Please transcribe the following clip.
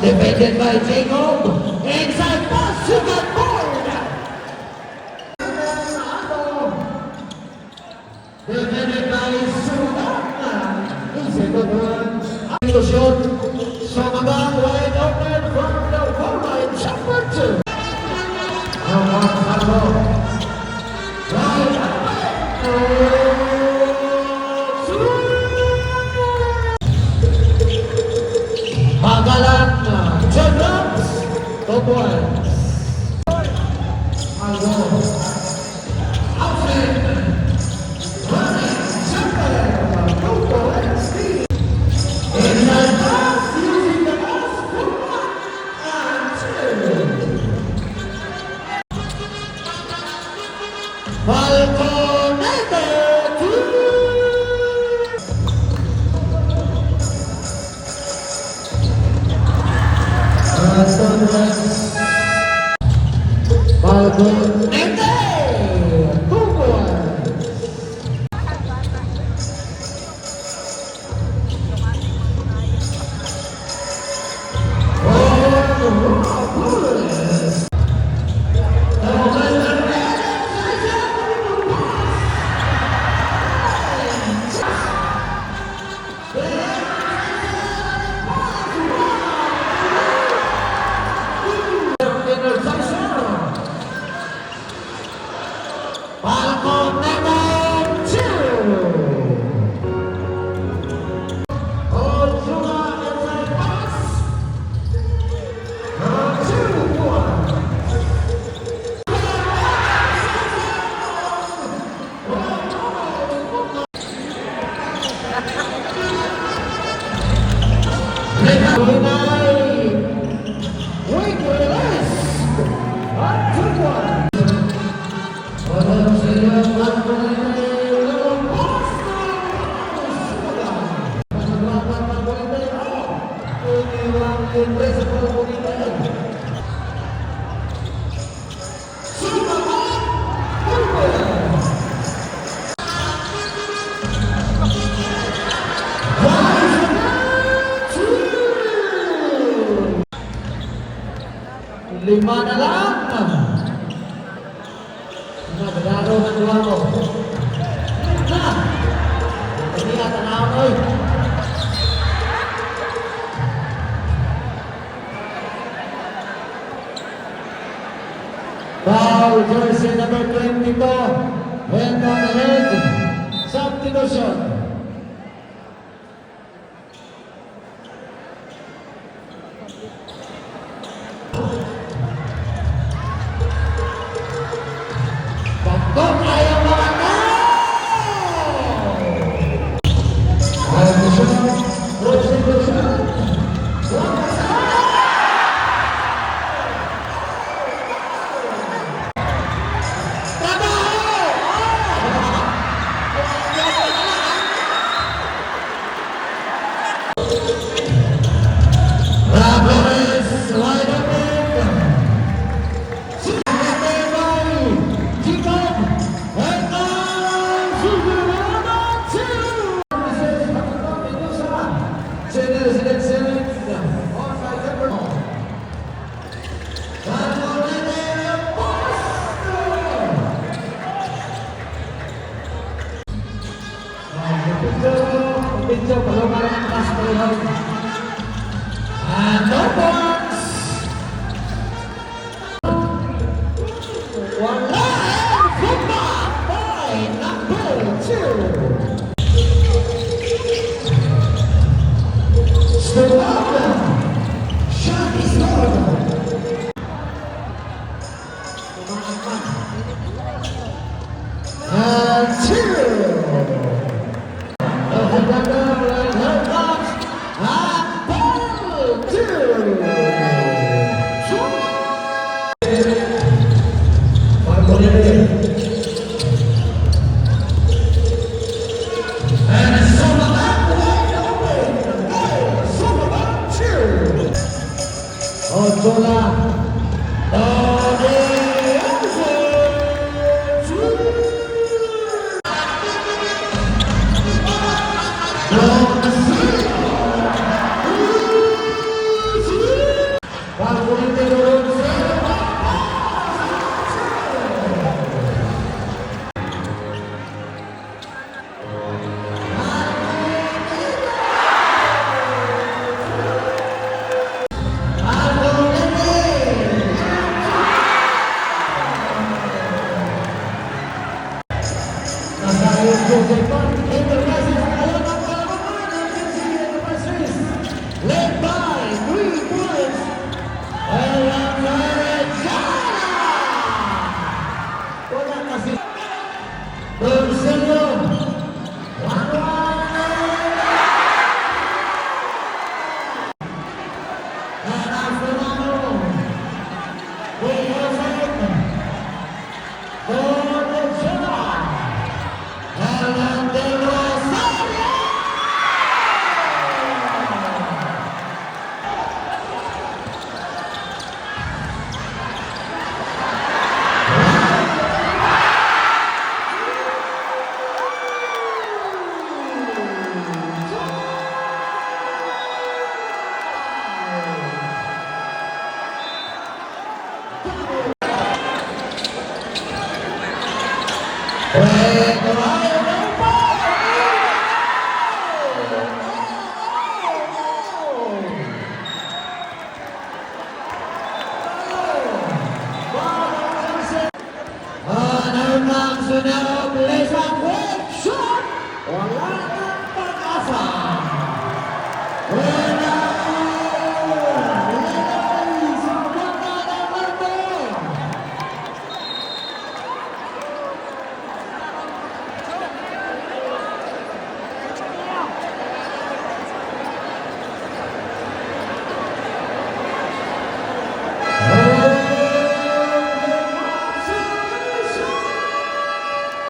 Defended by Jacob. Inside pass to the board. Defended by Sudan. Easy good one. To shoot. Somaban wide open from the goal line. Shot for two. Magalan, John Rams, top ones. Algo. Outside. Running, jumper, top ones. Inside pass, using the pass, and two. Falconete, two. Falconete, two points. Lima na lang. Naglaro ng duwa mo. Na! Hindi na tanaw, oy. Foul jersey number 22. Went on ahead. Substitution. Pagkong ayaw mga Picture, kalau barang kelas perihal. And no points. One line, football, point number 2. Stewart, shot is scored. And 2. Led by 3 points, wala kasi Berselyo 1-1 and Alfredo we have it for the General Helen de Rosario. Bueno.